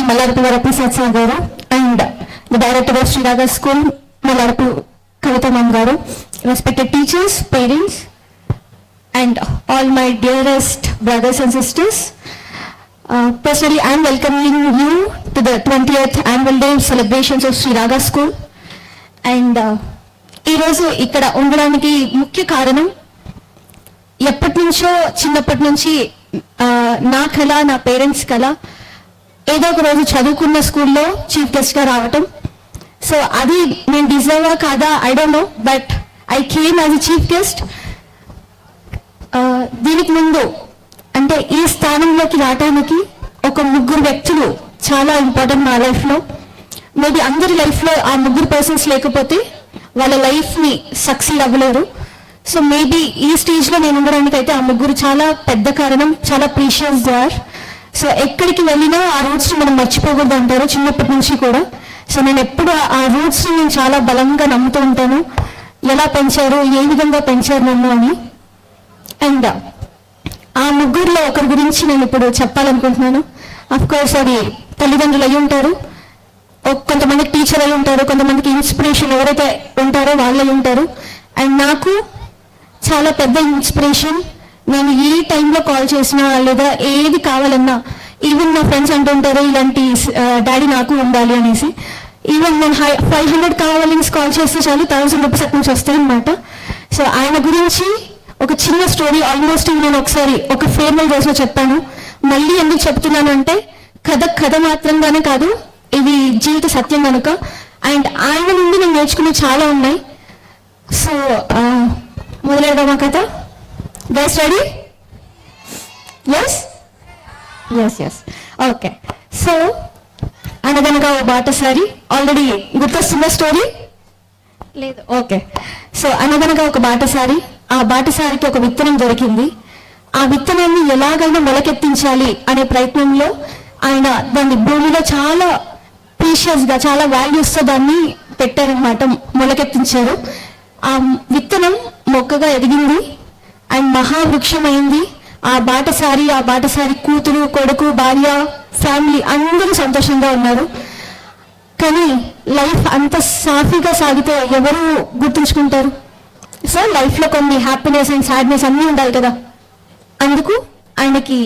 Mallarpu Varaprasad sir garu and the director of Sri Raga School, Mallarpu Kavita ma'am garu, respected teachers, parents, and all my dearest brothers and sisters. Personally, I am welcoming you to the 20th annual day celebrations of Sri Raga School. And ఈ రోజు ఇక్కడ ఉండడానికి ముఖ్య కారణం ఎప్పటి నుంచో చిన్నప్పటి నుంచి నా కళ, నా పేరెంట్స్ కళ ఏదో ఒక రోజు చదువుకున్న స్కూల్లో చీఫ్ గెస్ట్గా రావటం. సో అది నేను డిజర్వా కాదా I don't know, but I came as a chief guest. దీనికి ముందు అంటే ఈ స్థానంలోకి రావడానికి ఒక ముగ్గురు వ్యక్తులు చాలా ఇంపార్టెంట్ నా లైఫ్లో. మేబీ అందరి లైఫ్లో ఆ ముగ్గురు పర్సన్స్ లేకపోతే వాళ్ళ లైఫ్ని సక్సీడ్ అవ్వలేరు. సో మేబీ ఈ స్టేజ్లో నేను ఉండడానికి అయితే ఆ ముగ్గురు చాలా పెద్ద కారణం, చాలా ప్రీషియస్ దార్. సో ఎక్కడికి వెళ్ళినా ఆ రూట్స్ని మనం మర్చిపోకూడదు అంటారు చిన్నప్పటి నుంచి కూడా. సో నేను ఎప్పుడు ఆ రూట్స్ని నేను చాలా బలంగా నమ్ముతూ ఉంటాను, ఎలా పెంచారు, ఏ విధంగా పెంచారు నన్ను అని. అండ్ ఆ ముగ్గురులో ఒకరి గురించి నేను ఇప్పుడు చెప్పాలనుకుంటున్నాను. అఫ్ కోర్స్ అది తల్లిదండ్రులు అయి ఉంటారు, కొంతమందికి టీచర్ అయి ఉంటారు, కొంతమందికి ఇన్స్పిరేషన్ ఎవరైతే ఉంటారో వాళ్ళు అయి ఉంటారు. అండ్ నాకు చాలా పెద్ద ఇన్స్పిరేషన్. నేను ఏ టైంలో కాల్ చేసినా లేదా ఏది కావాలన్నా, ఈవెన్ నా ఫ్రెండ్స్ అంటుంటారు ఇలాంటి డాడీ నాకు ఉండాలి అనేసి. ఈవెన్ నేను 500 కావాలని కాల్ చేస్తే చాలు 1000 రూపీస్ అక్కడి నుంచి వస్తాయి అనమాట. సో ఆయన గురించి ఒక చిన్న స్టోరీ ఆల్మోస్ట్ నేను ఒకసారి ఒక ఫేర్వెల్ రోజులో చెప్పాను. మళ్ళీ ఎందుకు చెప్తున్నాను అంటే కథ మాత్రంగానే కాదు, ఇది జీవిత సత్యం కనుక. అండ్ ఆయన నుండి నేను నేర్చుకునే చాలా ఉన్నాయి. సో మొదలెడదామా కథ? Guys ready? Yes yes yes okay. So అనగనగా ఓ బాటసారి, ఆల్రెడీ గుర్తొస్తుందా స్టోరీ? లేదు, ఓకే. సో అనగనగా ఒక బాటసారి, ఆ బాటసారికి ఒక విత్తనం దొరికింది. ఆ విత్తనాన్ని ఎలాగైనా మొలకెత్తించాలి అనే ప్రయత్నంలో ఆయన దాన్ని భూమిలో చాలా ప్రీషియస్గా, చాలా వాల్యూస్తో దాన్ని పెట్టారనమాట, మొలకెత్తించారు. ఆ విత్తనం మొక్కగా ఎదిగింది అండ్ మహావృక్షం అయింది. ఆ బాటసారి కూతురు, కొడుకు, భార్య, ఫ్యామిలీ అందరూ సంతోషంగా ఉన్నారు. కానీ లైఫ్ అంత సాఫీగా సాగితే ఎవరు గుర్తుంచుకుంటారు? సో లైఫ్లో కొన్ని హ్యాపీనెస్ అండ్ సాడ్నెస్ అన్నీ ఉండాలి కదా. అందుకు ఆయనకి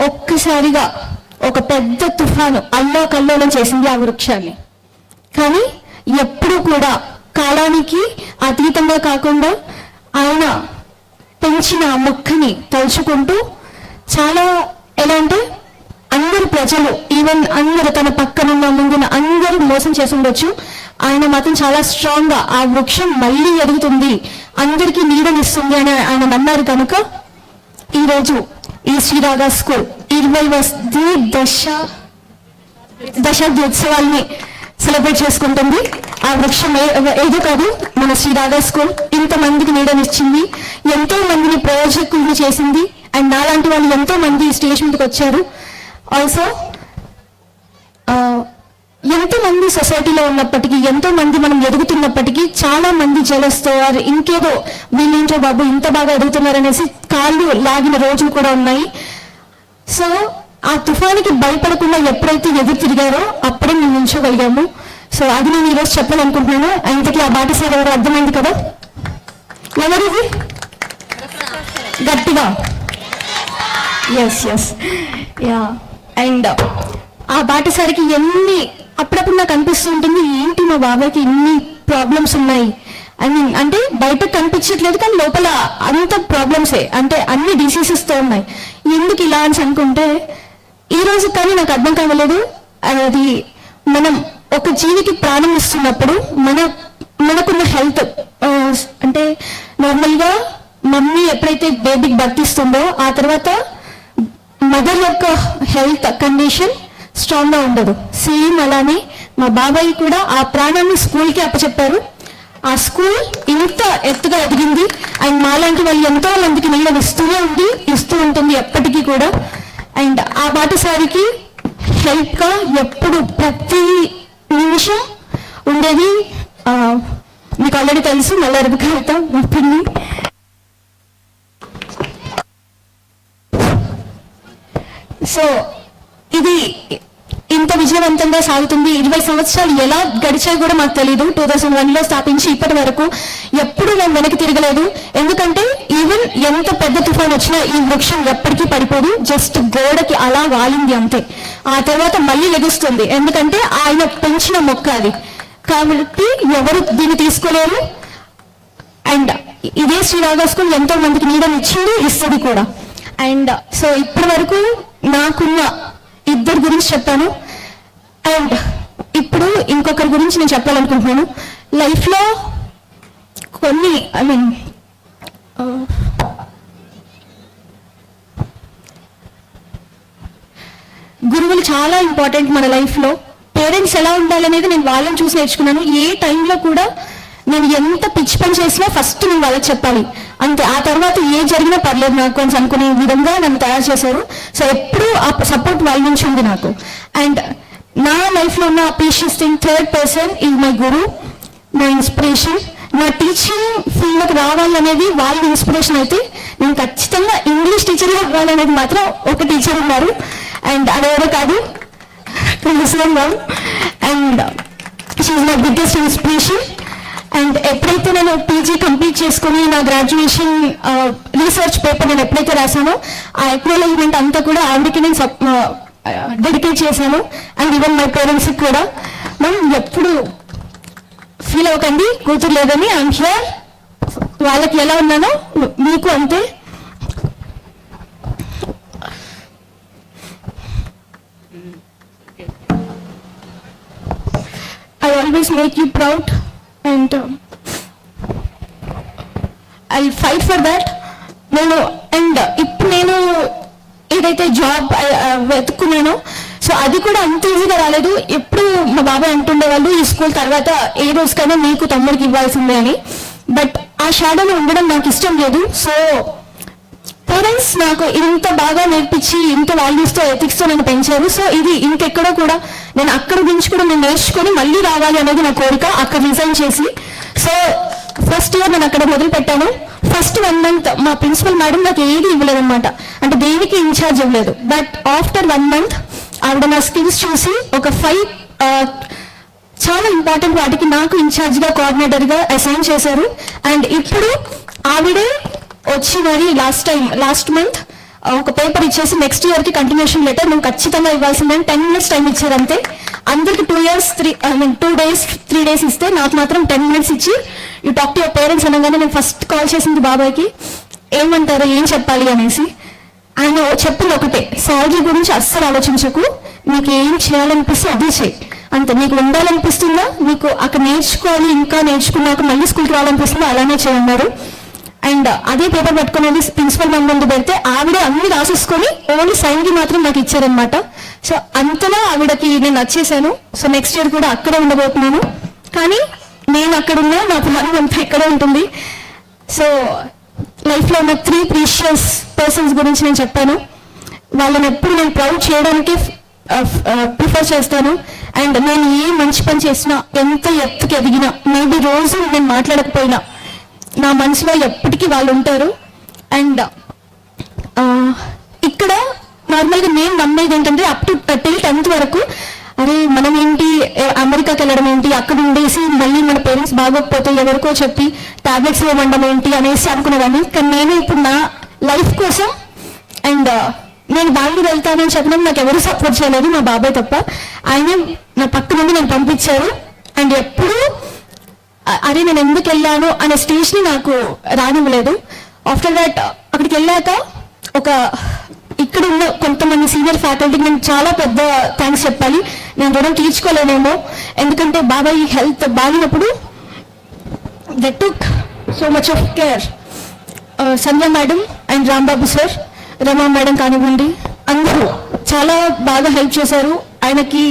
ఒక్కసారిగా ఒక పెద్ద తుఫాను అల్లోకల్లోలం చేసింది ఆ వృక్షాన్ని. కానీ ఎప్పుడూ కూడా కాలానికి అతీతంగా కాకుండా ఆయన పెంచిన ఆ మొక్కని తలుచుకుంటూ చాలా ఎలా అంటే అందరు ప్రజలు, ఈవెన్ అందరూ తన పక్కనున్న ముందున అందరూ మోసం చేసి ఉండొచ్చు, ఆయన మాత్రం చాలా స్ట్రాంగ్గా ఆ వృక్షం మళ్ళీ ఎదుగుతుంది, అందరికీ నీడనిస్తుంది అని ఆయన నమ్మారు. కనుక ఈరోజు ఈ శ్రీ రాగా స్కూల్ 20వ దశాబ్దోత్సవాల్ని సెలబ్రేట్ చేసుకుంటుంది. ఆ వృక్షం ఏదో కాదు, మన శ్రీ రాగా స్కూల్ ఇంతమందికి నీడనిచ్చింది, ఎంతో మందిని ప్రయోజకుల్ని చేసింది. అండ్ నాలాంటి వాళ్ళు ఎంతో మంది స్టేజ్ మీదకి వచ్చారు. ఆల్సో ఎంతో మంది సొసైటీలో ఉన్నప్పటికీ, ఎంతో మంది మనం ఎదుగుతున్నప్పటికీ చాలా మంది జలస్తో ఇంకేదో వీళ్ళేంటో బాబు ఇంత బాగా ఎదుగుతున్నారనేసి కాళ్ళు లాగిన రోజులు కూడా ఉన్నాయి. సో ఆ తుఫానికి భయపడకుండా ఎప్పుడైతే ఎదురు తిరిగారో అప్పుడే మేము నిల్చోగలిగాము. సో అది నేను ఈరోజు చెప్పాలనుకుంటున్నాను. ఇంతకీ ఆ బాటసారి ఎవరు అర్థమైంది కదా? ఎవరిది? గట్టిగా ఎస్ ఎస్ యా. అండ్ ఆ బాటసారికి అప్పుడప్పుడు నాకు అనిపిస్తూ ఉంటుంది, ఏంటి మా బాబాయ్కి ఇన్ని ప్రాబ్లమ్స్ ఉన్నాయి. అంటే బయట కనిపించట్లేదు కానీ లోపల అంత ప్రాబ్లమ్సే, అంటే అన్ని డిసీజెస్తో ఉన్నాయి. ఎందుకు ఇలా అని అనుకుంటే ఈరోజు కానీ నాకు అర్థం కావలేదు. అది మనం ఒక జీవికి ప్రాణం ఇస్తున్నప్పుడు మనకున్న హెల్త్, అంటే నార్మల్గా మమ్మీ ఎప్పుడైతే బేబీకి బతిస్తుందో ఆ తర్వాత మదర్ యొక్క హెల్త్ కండిషన్ స్ట్రాంగ్గా ఉండదు. సేమ్ అలానే మా బాబాయ్ కూడా ఆ ప్రాణాన్ని స్కూల్కి అప్పచెప్పారు. ఆ స్కూల్ ఇంత ఎత్తుగా ఎదిగింది అండ్ మాలాంటి వాళ్ళు ఎంతో మందికి నీళ్ళు ఇస్తూ ఉంటుంది ఎప్పటికీ కూడా. అండ్ ఆ బాటసారికి హెల్ప్గా ఎప్పుడు ప్రతి నిమిషం ఉండేది మీకు ఆల్రెడీ తెలుసు, మల్లారపు కవిత మా పిన్ని. సో ఇది ఇంత విజయవంతంగా సాగుతుంది. 20 సంవత్సరాలు ఎలా గడిచాయి కూడా మాకు తెలియదు. 2001లో స్థాపించి ఇప్పటి వరకు ఎప్పుడు నేను వెనక్కి తిరగలేదు. ఎందుకంటే ఈవెన్ ఎంత పెద్ద తుఫాన్ వచ్చినా ఈ వృక్షం ఎప్పటికీ పడిపోదు, జస్ట్ గోడకి అలా వాలింది అంతే. ఆ తర్వాత మళ్ళీ లెగుస్తుంది, ఎందుకంటే ఆయన పెంచిన మొక్క అది. కాబట్టి ఎవరు దీన్ని తీసుకోలేరు. అండ్ ఇదే శ్రీరాగా స్కూల్ ఎంతో మందికి నీడని ఇచ్చింది, ఇస్తుంది కూడా. అండ్ సో ఇప్పటి వరకు నాకున్న ఇద్దరు గురించి చెప్పాను. అండ్ ఇప్పుడు ఇంకొకరి గురించి నేను చెప్పాలనుకుంటున్నాను. లైఫ్లో కొన్ని గురువులు చాలా ఇంపార్టెంట్ మన లైఫ్లో. పేరెంట్స్ ఎలా ఉండాలనేది నేను వాళ్ళని చూసి నేర్చుకున్నాను. ఏ టైంలో కూడా నేను ఎంత పిచ్చి పని చేసినా ఫస్ట్ నేను వాళ్ళకి చెప్పాలి అంతే. ఆ తర్వాత ఏ జరిగినా పర్లేదు నాకు కొంచెం అనుకునే విధంగా నన్ను తయారు చేశారు. సో ఎప్పుడూ ఆ సపోర్ట్ వాళ్ళ నుంచి ఉంది నాకు. అండ్ నా లైఫ్లో ఉన్న a precious thing, third person is my guru, నా ఇన్స్పిరేషన్. నా టీచింగ్ ఫీల్డ్లోకి రావాలనేది వాళ్ళ ఇన్స్పిరేషన్ అయితే, నేను ఖచ్చితంగా ఇంగ్లీష్ టీచర్గా అవ్వాలనేది మాత్రం ఒక టీచర్ ఉన్నారు. అండ్ అదెవరో కాదు, and she's my biggest inspiration. And ఎప్పుడైతే నేను పీజీ కంప్లీట్ చేసుకుని నా గ్రాడ్యుయేషన్ రీసెర్చ్ పేపర్ నేను ఎప్పుడైతే రాశానో ఆ అక్నాలెడ్జ్మెంట్ అంతా కూడా ఆవిడకి నేను డెడికేట్ చేశాను. అండ్ ఈవెన్ మై పేరెంట్స్కి కూడా. మనం ఎప్పుడు ఫీల్ అవ్వకండి కూతురు లేదని, ఐఎమ్ హియర్. వాళ్ళకి ఎలా ఉన్నానో మీకు అంతే. I always make you proud and I'll fight for that. ఇప్పుడు నేను ఏదైతే జాబ్ వెతుక్కున్నానో సో అది కూడా అంత ఈజీగా రాలేదు. ఎప్పుడు మా బాబాయ్ అంటుండేవాళ్ళు ఈ స్కూల్ తర్వాత ఏ రోజుకైనా నీకు తమ్ముడికి ఇవ్వాల్సిందే అని. బట్ ఆ షాడోలో ఉండడం నాకు ఇష్టం లేదు. సో పేరెంట్స్ నాకు ఇంత బాగా నేర్పించి ఇంత వాల్యూస్తో ఎథిక్స్తో నన్ను పెంచారు. సో ఇది ఇంకెక్కడో కూడా నేను అక్కడ గురించి కూడా నేను నేర్చుకొని మళ్ళీ రావాలి అనేది నా కోరిక. అక్కడ రిజైన్ చేసి సో ఫస్ట్ ఇయర్ నేను అక్కడ మొదలు పెట్టాను. ఫస్ట్ 1 month మా ప్రిన్సిపల్ మేడం నాకు ఏది ఇవ్వలేదన్నమాట, అంటే దేనికి ఇన్ఛార్జ్ ఇవ్వలేదు. బట్ ఆఫ్టర్ 1 month ఆవిడ నా స్కిల్స్ చూసి ఒక 5 చాలా ఇంపార్టెంట్ వాటికి నాకు ఇన్ఛార్జ్గా కోఆర్డినేటర్గా అసైన్ చేశారు. అండ్ ఇప్పుడు ఆవిడే వచ్చి మరి లాస్ట్ మంత్ ఒక పేపర్ ఇచ్చేసి నెక్స్ట్ ఇయర్కి కంటిన్యూషన్ లెటర్ నువ్వు ఖచ్చితంగా ఇవ్వాల్సిందని 10 minutes టైం ఇచ్చారు అంతే. అందరికి 2 days 3 days ఇస్తే నాకు మాత్రం 10 minutes ఇచ్చి you talk to your parents అనగానే నేను ఫస్ట్ కాల్ చేసింది బాబాయ్కి, ఏమంటారు ఏం చెప్పాలి అనేసి. ఆయన చెప్పింది ఒకటే, శాలరీ గురించి అస్సలు ఆలోచించకు, నీకు ఏం చేయాలనిపిస్తే అది చేయి అంతే. నీకు ఉండాలనిపిస్తుందా, నీకు అక్కడ నేర్చుకోవాలి ఇంకా నేర్చుకున్నాక మళ్ళీ స్కూల్కి రావాలనిపిస్తుందా అలానే చేయన్నారు. అండ్ అదే పేపర్ పట్టుకుని ప్రిన్సిపల్ మ్యామ్ ముందు పెడితే ఆవిడ అన్ని రాసేసుకొని ఓన్లీ సైన్కి మాత్రం నాకు ఇచ్చారనమాట. సో అంతలా ఆవిడకి నేను నచ్చేసాను. సో నెక్స్ట్ ఇయర్ కూడా అక్కడే ఉండబోతున్నాను. కానీ నేను అక్కడ ఉన్నా నా ప్లాన్ అంతా ఇక్కడే ఉంటుంది. సో లైఫ్లో ఉన్న 3 ప్రీషియస్ పర్సన్స్ గురించి నేను చెప్పాను. వాళ్ళని ఎప్పుడు నేను ప్రౌడ్ చేయడానికి ప్రిఫర్ చేస్తాను. అండ్ నేను ఏ మంచి పని చేసినా, ఎంత ఎత్తుకి ఎదిగినా, మేబీ రోజు నేను మాట్లాడకపోయినా నా మనసులో ఎప్పటికీ వాళ్ళు ఉంటారు. అండ్ ఇక్కడ నార్మల్గా నేను నమ్మేది ఏంటంటే అప్ టు టిల్ 10th వరకు అరే మనం ఏంటి అమెరికాకి వెళ్ళడం ఏంటి, అక్కడ ఉండేసి మళ్ళీ మన పేరెంట్స్ బాగోకపోతే ఎవరికో చెప్పి టాబ్లెట్స్ ఇవ్వడం ఏంటి అనేసి అనుకునేదాన్ని. కానీ నేను ఇప్పుడు నా లైఫ్ కోసం అండ్ నేను బెంగళూరు వెళ్తానని చెప్పడం నాకు ఎవరు సపోర్ట్ చేయలేదు, మా బాబాయ్ తప్ప. ఆయన నా పక్క నుండి నేను పంపించారు. అండ్ ఎప్పుడు అరే నేను ఎందుకు వెళ్ళాను అనే స్టేజ్ని నాకు రానివ్వలేదు. ఆఫ్టర్ దాట్ అక్కడికి వెళ్ళాక ఇక్కడ ఉన్న కొంతమంది సీనియర్ ఫ్యాకల్టీకి నేను చాలా పెద్ద థ్యాంక్స్ చెప్పాలి. నేను రుణం తీర్చుకోలేనేమో, ఎందుకంటే బాబాయ్ హెల్త్ బాగినప్పుడు they took so much of care. Sandhya madam and Rambabu sir, Rama madam కానివ్వండి, అందరూ చాలా బాగా హెల్ప్ చేశారు. ఆయనకి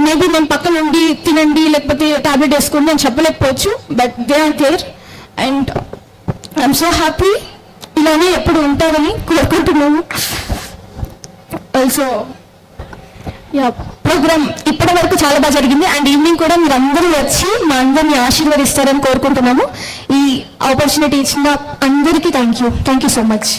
మేబీ నేను పక్కన ఉండి తినండి లేకపోతే టాబ్లెట్ వేసుకోండి అని చెప్పలేకపోవచ్చు, but they are there. And I'm so happy ఇలానే ఎప్పుడు ఉంటారని కోరుకుంటున్నాము. ఆల్సో ప్రోగ్రామ్ ఇప్పటి వరకు చాలా బాగా జరిగింది. అండ్ ఈవినింగ్ కూడా మీరు అందరూ వచ్చి మా అందరినీ ఆశీర్వదిస్తారని కోరుకుంటున్నాము. ఈ ఆపర్చునిటీ ఇచ్చిన అందరికీ థ్యాంక్ యూ సో మచ్.